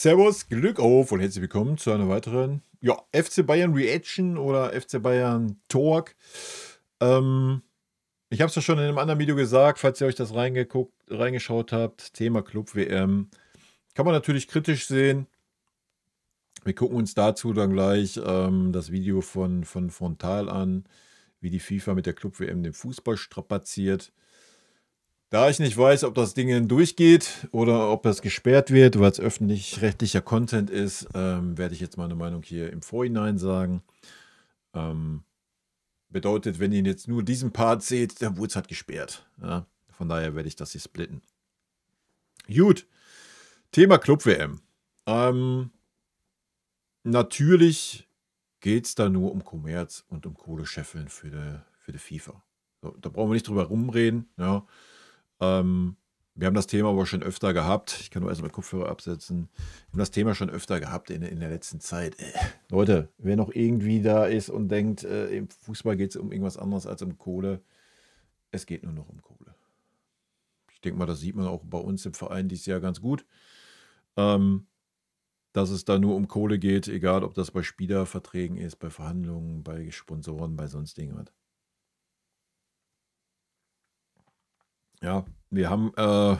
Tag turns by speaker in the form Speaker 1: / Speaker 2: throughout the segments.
Speaker 1: Servus, Glück auf und herzlich willkommen zu einer weiteren FC Bayern Reaction oder FC Bayern Talk. Ähm, Ich habe es ja schon in einem anderen Video gesagt, falls ihr euch das reingeschaut habt, Thema Club WM. Kann man natürlich kritisch sehen. Wir gucken uns dazu dann gleich das Video von Frontal an, wie die FIFA mit der Club WM den Fußball strapaziert. Da ich nicht weiß, ob das Ding durchgeht oder ob das gesperrt wird, weil es öffentlich-rechtlicher Content ist, werde ich jetzt meine Meinung hier im Vorhinein sagen. Bedeutet, wenn ihr jetzt nur diesen Part seht, dann wurde es halt gesperrt. Ja? Von daher werde ich das hier splitten. Gut, Thema Club WM. Natürlich geht es da nur um Kommerz und um Kohlescheffeln für die FIFA. So, da brauchen wir nicht drüber rumreden. Ja. Wir haben das Thema aber schon öfter gehabt. Ich kann nur erstmal Kopfhörer absetzen. Wir haben das Thema schon öfter gehabt in der letzten Zeit. Leute, wer noch irgendwie da ist und denkt, im Fußball geht es um irgendwas anderes als um Kohle, es geht nur noch um Kohle. Ich denke mal, das sieht man auch bei uns im Verein dieses Jahr ganz gut, dass es da nur um Kohle geht, egal ob das bei Spielerverträgen ist, bei Verhandlungen, bei Sponsoren, bei sonst irgendwas. Ja, wir haben, keine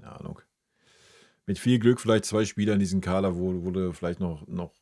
Speaker 1: Ahnung, mit viel Glück vielleicht 2 Spieler in diesem Kader, wo du vielleicht noch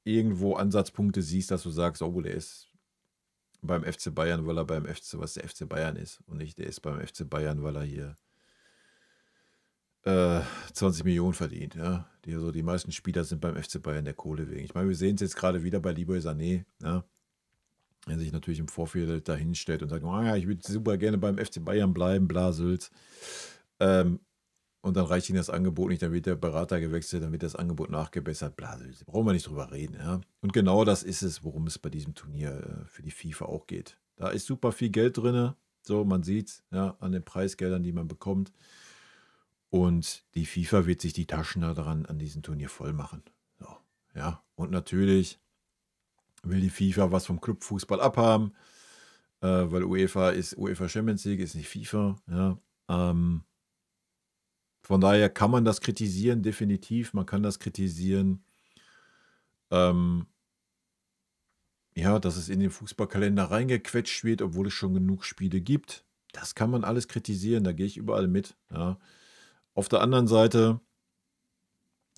Speaker 1: irgendwo Ansatzpunkte siehst, dass du sagst, oh, der ist beim FC Bayern, weil er beim FC, was der FC Bayern ist. Und nicht, der ist beim FC Bayern, weil er hier 20 Millionen verdient. Ja? Die meisten Spieler sind beim FC Bayern der Kohle wegen. Ich meine, wir sehen es jetzt gerade wieder bei Leroy Sané, ja? Er sich natürlich im Vorfeld dahin stellt und sagt, oh ja, ich würde super gerne beim FC Bayern bleiben, Blasels. Und dann reicht ihnen das Angebot nicht, dann wird der Berater gewechselt, dann wird das Angebot nachgebessert, Blasels. Brauchen wir nicht drüber reden. Ja? Und genau das ist es, worum es bei diesem Turnier für die FIFA auch geht. Da ist super viel Geld drin, so man sieht es ja, an den Preisgeldern, die man bekommt. Und die FIFA wird sich die Taschen daran an diesem Turnier voll machen. So, ja. Und natürlich will die FIFA was vom Clubfußball abhaben, weil UEFA ist UEFA Champions League, ist nicht FIFA. Ja. Von daher kann man das kritisieren, definitiv. Man kann das kritisieren, ja, dass es in den Fußballkalender reingequetscht wird, obwohl es schon genug Spiele gibt. Das kann man alles kritisieren, da gehe ich überall mit. Ja. Auf der anderen Seite,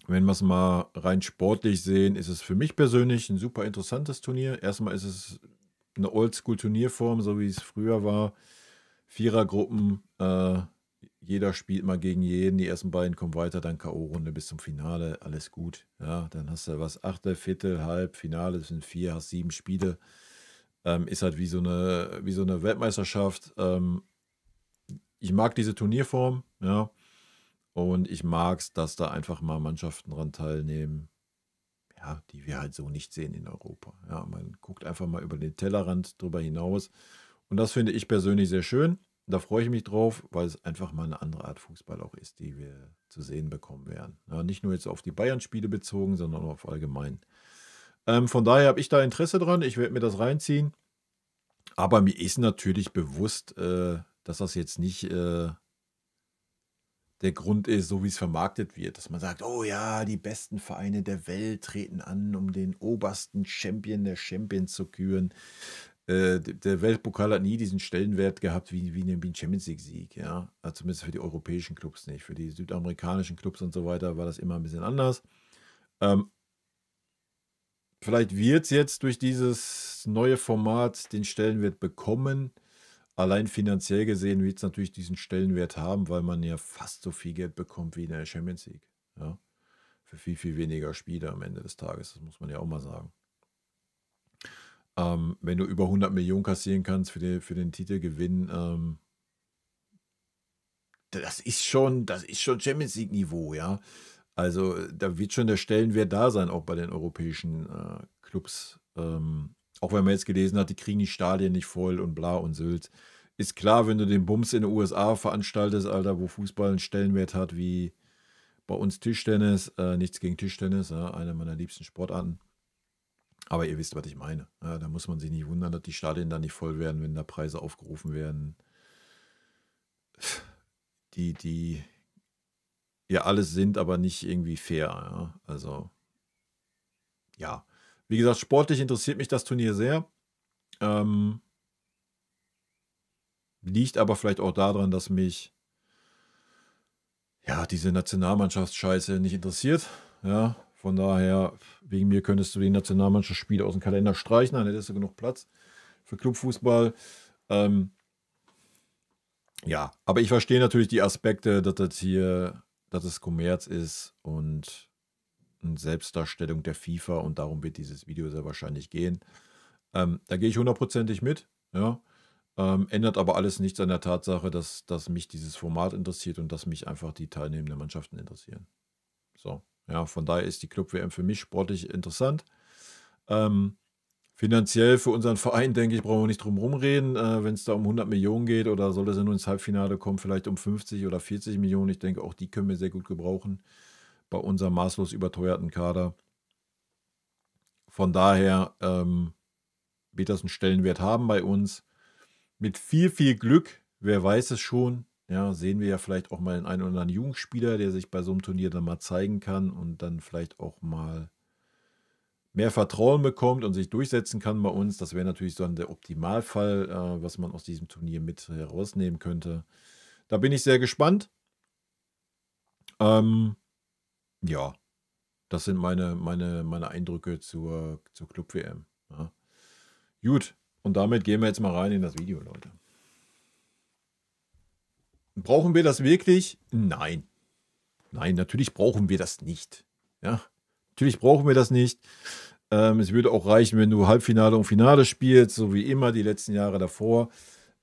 Speaker 1: wenn wir es mal rein sportlich sehen, ist es für mich persönlich ein super interessantes Turnier. Erstmal ist es eine Oldschool-Turnierform, so wie es früher war. Vierergruppen, jeder spielt mal gegen jeden. Die ersten beiden kommen weiter, dann K.O.-Runde bis zum Finale. Alles gut. Ja, dann hast du was, Achtel, Viertel, Halb, Finale, das sind 4, hast 7 Spiele. Ist halt wie so eine Weltmeisterschaft. Ich mag diese Turnierform, ja. Und ich mag es, dass da einfach mal Mannschaften dran teilnehmen, ja, die wir halt so nicht sehen in Europa. Ja, man guckt einfach mal über den Tellerrand drüber hinaus. Und das finde ich persönlich sehr schön. Da freue ich mich drauf, weil es einfach mal eine andere Art Fußball auch ist, die wir zu sehen bekommen werden. Ja, nicht nur jetzt auf die Bayern-Spiele bezogen, sondern auch auf allgemein. Von daher habe ich da Interesse dran. Ich werde mir das reinziehen. Aber mir ist natürlich bewusst, dass das jetzt nicht der Grund ist, so wie es vermarktet wird, dass man sagt, oh ja, die besten Vereine der Welt treten an, um den obersten Champion der Champions zu küren. Der Weltpokal hat nie diesen Stellenwert gehabt wie ein Champions League-Sieg, ja. Also zumindest für die europäischen Clubs nicht. Für die südamerikanischen Clubs und so weiter war das immer ein bisschen anders. Vielleicht wird es jetzt durch dieses neue Format den Stellenwert bekommen. Allein finanziell gesehen wird es natürlich diesen Stellenwert haben, weil man ja fast so viel Geld bekommt wie in der Champions League. Ja? Für viel, viel weniger Spiele am Ende des Tages, das muss man ja auch mal sagen. Wenn du über 100 Millionen kassieren kannst für den Titelgewinn, das ist schon Champions League-Niveau, ja. Also da wird schon der Stellenwert da sein, auch bei den europäischen Clubs. Auch wenn man jetzt gelesen hat, die kriegen die Stadien nicht voll und bla und Sylt. Ist klar, wenn du den Bums in den USA veranstaltest, Alter, wo Fußball einen Stellenwert hat wie bei uns Tischtennis. Nichts gegen Tischtennis, ja, eine meiner liebsten Sportarten. Aber ihr wisst, was ich meine. Ja, da muss man sich nicht wundern, dass die Stadien dann nicht voll werden, wenn da Preise aufgerufen werden. Die ja alles sind, aber nicht irgendwie fair. Ja? Also, ja. Wie gesagt, sportlich interessiert mich das Turnier sehr. Liegt aber vielleicht auch daran, dass mich ja diese Nationalmannschaftsscheiße nicht interessiert. Ja, von daher, wegen mir könntest du die Nationalmannschaftsspiele aus dem Kalender streichen, dann hättest du genug Platz für Clubfußball. Ja, aber ich verstehe natürlich die Aspekte, dass es Kommerz ist und eine Selbstdarstellung der FIFA und darum wird dieses Video sehr wahrscheinlich gehen. Da gehe ich hundertprozentig mit, ja. Ändert aber alles nichts an der Tatsache, dass mich dieses Format interessiert und dass mich einfach die teilnehmenden Mannschaften interessieren. So, ja, von daher ist die Club-WM für mich sportlich interessant. Finanziell für unseren Verein, denke ich, brauchen wir nicht drum rumreden. Wenn es da um 100 Millionen geht oder soll es nur ins Halbfinale kommen, vielleicht um 50 oder 40 Millionen. Ich denke, auch die können wir sehr gut gebrauchen bei unserem maßlos überteuerten Kader. Von daher wird das einen Stellenwert haben bei uns. Mit viel, viel Glück, wer weiß es schon, ja, sehen wir ja vielleicht auch mal einen oder anderen Jugendspieler, der sich bei so einem Turnier dann mal zeigen kann und dann vielleicht auch mal mehr Vertrauen bekommt und sich durchsetzen kann bei uns. Das wäre natürlich so der Optimalfall, was man aus diesem Turnier mit herausnehmen könnte. Da bin ich sehr gespannt. Ja, das sind meine Eindrücke zur Club-WM. Ja. Gut, und damit gehen wir jetzt mal rein in das Video, Leute. Brauchen wir das wirklich? Nein. Nein, natürlich brauchen wir das nicht. Ja, natürlich brauchen wir das nicht. Es würde auch reichen, wenn du Halbfinale und Finale spielst, so wie immer die letzten Jahre davor.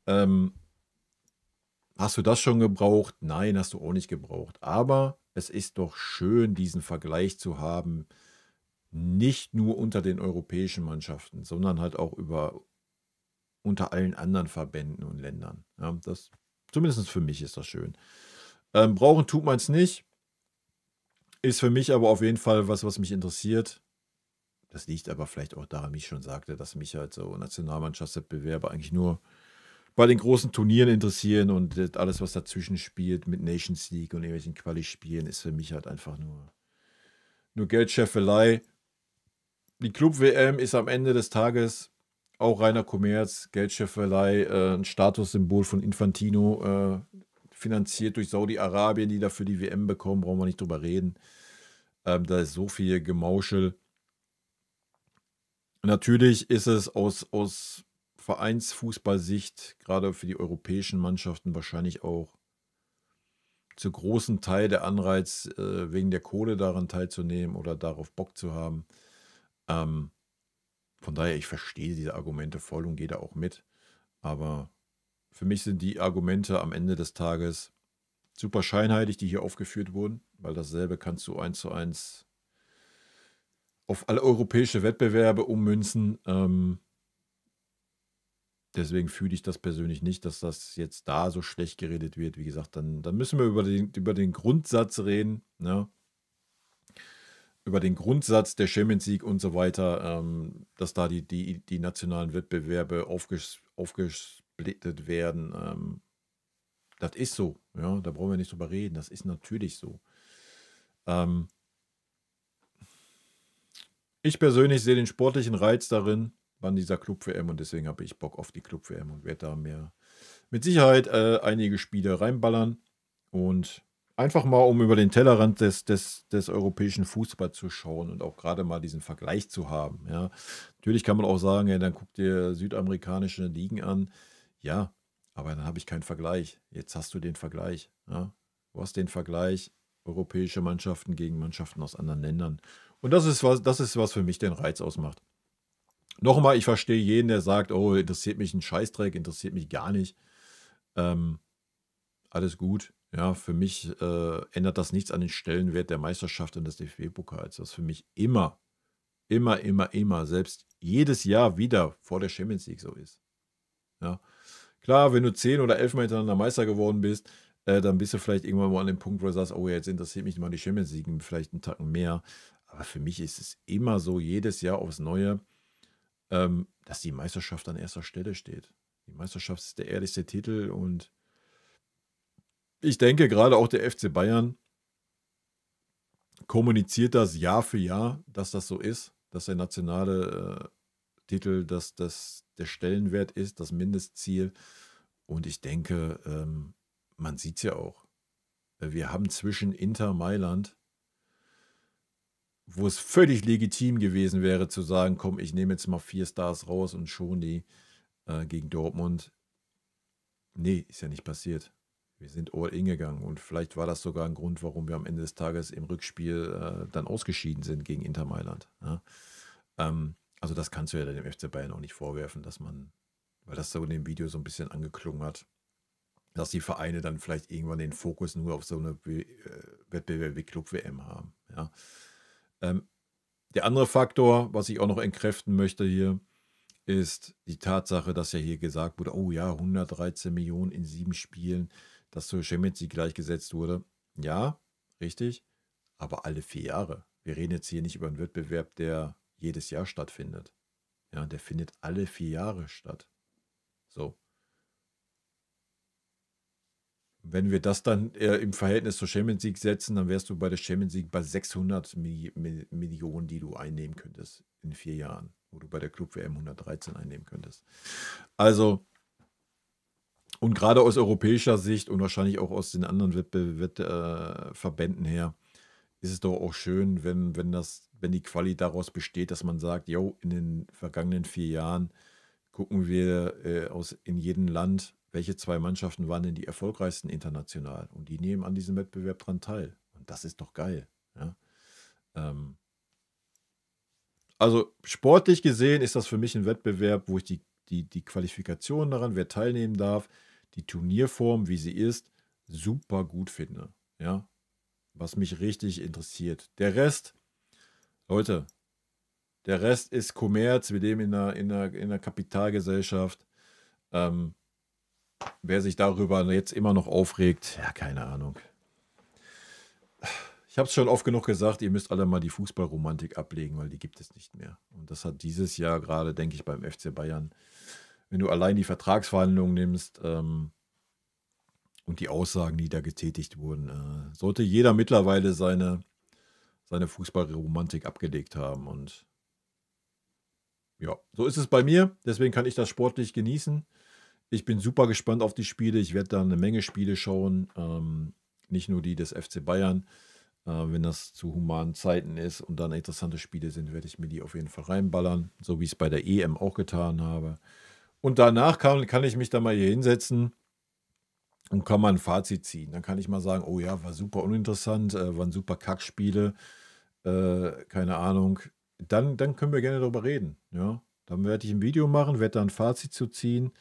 Speaker 1: Hast du das schon gebraucht? Nein, hast du auch nicht gebraucht. Aber es ist doch schön, diesen Vergleich zu haben, nicht nur unter den europäischen Mannschaften, sondern halt auch unter allen anderen Verbänden und Ländern. Ja, zumindest für mich ist das schön. Brauchen tut man es nicht. Ist für mich aber auf jeden Fall was mich interessiert. Das liegt aber vielleicht auch daran, wie ich schon sagte, dass mich halt so Nationalmannschaftswettbewerbe eigentlich nur bei den großen Turnieren interessieren und alles, was dazwischen spielt mit Nations League und irgendwelchen Quali-Spielen, ist für mich halt einfach nur Geldscheffelei. Die Club-WM ist am Ende des Tages auch reiner Kommerz, Geldscheffelei, ein Statussymbol von Infantino, finanziert durch Saudi-Arabien, die dafür die WM bekommen, brauchen wir nicht drüber reden. Da ist so viel Gemauschel. Natürlich ist es aus Vereinsfußballsicht, gerade für die europäischen Mannschaften, wahrscheinlich auch zu großen Teil der Anreiz, wegen der Kohle daran teilzunehmen oder darauf Bock zu haben. Von daher, ich verstehe diese Argumente voll und gehe da auch mit. Aber für mich sind die Argumente am Ende des Tages super scheinheilig, die hier aufgeführt wurden, weil dasselbe kannst du 1:1 auf alle europäische Wettbewerbe ummünzen. Deswegen fühle ich das persönlich nicht, dass das jetzt da so schlecht geredet wird. Wie gesagt, dann müssen wir über den Grundsatz reden, ne? Über den Grundsatz der Champions League und so weiter, dass da die nationalen Wettbewerbe aufgesplittet werden. Das ist so, ja, da brauchen wir nicht drüber reden. Das ist natürlich so. Ich persönlich sehe den sportlichen Reiz darin, an dieser Club-WM und deswegen habe ich Bock auf die Club-WM und werde da mit Sicherheit einige Spiele reinballern und einfach mal, um über den Tellerrand des europäischen Fußballs zu schauen und auch gerade mal diesen Vergleich zu haben. Ja. Natürlich kann man auch sagen, ja, dann guck dir südamerikanische Ligen an. Ja, aber dann habe ich keinen Vergleich. Jetzt hast du den Vergleich. Ja. Du hast den Vergleich europäische Mannschaften gegen Mannschaften aus anderen Ländern. Und das ist was für mich den Reiz ausmacht. Nochmal, ich verstehe jeden, der sagt, oh, interessiert mich ein Scheißdreck, interessiert mich gar nicht. Alles gut. Ja, für mich ändert das nichts an den Stellenwert der Meisterschaft und des DFB-Pokals. Das für mich immer, selbst jedes Jahr wieder vor der Champions League so ist. Ja. Klar, wenn du 10 oder 11 Mal hintereinander Meister geworden bist, dann bist du vielleicht irgendwann mal an dem Punkt, wo du sagst, oh, jetzt interessiert mich mal die Champions League, vielleicht einen Tacken mehr. Aber für mich ist es immer so, jedes Jahr aufs Neue, dass die Meisterschaft an erster Stelle steht. Die Meisterschaft ist der ehrlichste Titel und ich denke gerade auch der FC Bayern kommuniziert das Jahr für Jahr, dass das so ist, dass der nationale Titel der Stellenwert ist, das Mindestziel. Und ich denke, man sieht es ja auch. Wir haben zwischen Inter Mailand, wo es völlig legitim gewesen wäre zu sagen, komm, ich nehme jetzt mal 4 Stars raus und schon die gegen Dortmund. Nee, ist ja nicht passiert. Wir sind all in gegangen und vielleicht war das sogar ein Grund, warum wir am Ende des Tages im Rückspiel dann ausgeschieden sind gegen Inter Mailand. Ja? Also das kannst du ja dem FC Bayern auch nicht vorwerfen, dass man, weil das so in dem Video so ein bisschen angeklungen hat, dass die Vereine dann vielleicht irgendwann den Fokus nur auf so eine Wettbewerb wie Club-WM haben. Ja? Der andere Faktor, was ich auch noch entkräften möchte hier, ist die Tatsache, dass ja hier gesagt wurde, oh ja, 113 Millionen in 7 Spielen, dass zur Champions League gleichgesetzt wurde. Ja, richtig, aber alle 4 Jahre. Wir reden jetzt hier nicht über einen Wettbewerb, der jedes Jahr stattfindet. Ja, der findet alle 4 Jahre statt. So. Wenn wir das dann im Verhältnis zur Champions League setzen, dann wärst du bei der Champions League bei 600 Millionen, die du einnehmen könntest in 4 Jahren, wo du bei der Club-WM 113 einnehmen könntest. Also, und gerade aus europäischer Sicht und wahrscheinlich auch aus den anderen Verbänden her, ist es doch auch schön, wenn die Quali daraus besteht, dass man sagt, jo, in den vergangenen 4 Jahren gucken wir in jedem Land, welche 2 Mannschaften waren denn die erfolgreichsten international? Und die nehmen an diesem Wettbewerb dran teil. Und das ist doch geil. Ja? Also sportlich gesehen ist das für mich ein Wettbewerb, wo ich die Qualifikation daran, wer teilnehmen darf, die Turnierform, wie sie ist, super gut finde. Ja? Was mich richtig interessiert. Der Rest, Leute, der Rest ist Kommerz, wir leben in einer Kapitalgesellschaft. Wer sich darüber jetzt immer noch aufregt, ja, keine Ahnung. Ich habe es schon oft genug gesagt, ihr müsst alle mal die Fußballromantik ablegen, weil die gibt es nicht mehr. Und das hat dieses Jahr gerade, denke ich, beim FC Bayern, wenn du allein die Vertragsverhandlungen nimmst und die Aussagen, die da getätigt wurden, sollte jeder mittlerweile seine Fußballromantik abgelegt haben. Und ja, so ist es bei mir. Deswegen kann ich das sportlich genießen. Ich bin super gespannt auf die Spiele. Ich werde da eine Menge Spiele schauen. Nicht nur die des FC Bayern. Wenn das zu humanen Zeiten ist und dann interessante Spiele sind, werde ich mir die auf jeden Fall reinballern. So wie ich es bei der EM auch getan habe. Und danach kann ich mich da mal hier hinsetzen und kann mal ein Fazit ziehen. Dann kann ich mal sagen, oh ja, war super uninteressant, waren super Kackspiele. Keine Ahnung. Dann können wir gerne darüber reden. Ja? Dann werde ich ein Video machen, werde da ein Fazit zu ziehen.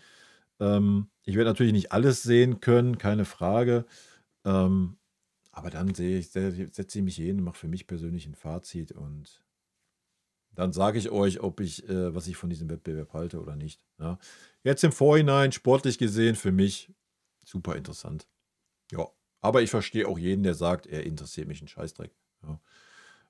Speaker 1: Ich werde natürlich nicht alles sehen können, keine Frage. Aber dann setze ich mich hin und mache für mich persönlich ein Fazit und dann sage ich euch, was ich von diesem Wettbewerb halte oder nicht. Ja. Jetzt im Vorhinein, sportlich gesehen, für mich super interessant. Ja, aber ich verstehe auch jeden, der sagt, er interessiert mich ein Scheißdreck. Ja.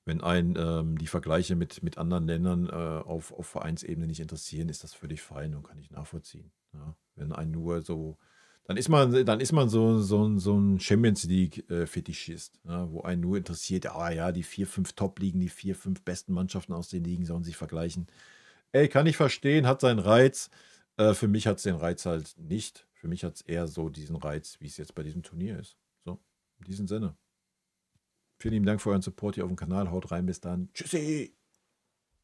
Speaker 1: Wenn einen die Vergleiche mit anderen Ländern auf Vereinsebene nicht interessieren, ist das völlig fein und kann ich nachvollziehen. Ja. Wenn einen nur so, dann ist man so ein Champions League-Fetischist, ja, wo einen nur interessiert, die 4, 5 Top-Ligen, die 4, 5 besten Mannschaften aus den Ligen sollen sich vergleichen. Ey, kann ich verstehen, hat seinen Reiz. Für mich hat es den Reiz halt nicht. Für mich hat es eher so diesen Reiz, wie es jetzt bei diesem Turnier ist. So, in diesem Sinne. Vielen lieben Dank für euren Support hier auf dem Kanal. Haut rein, bis dann. Tschüssi!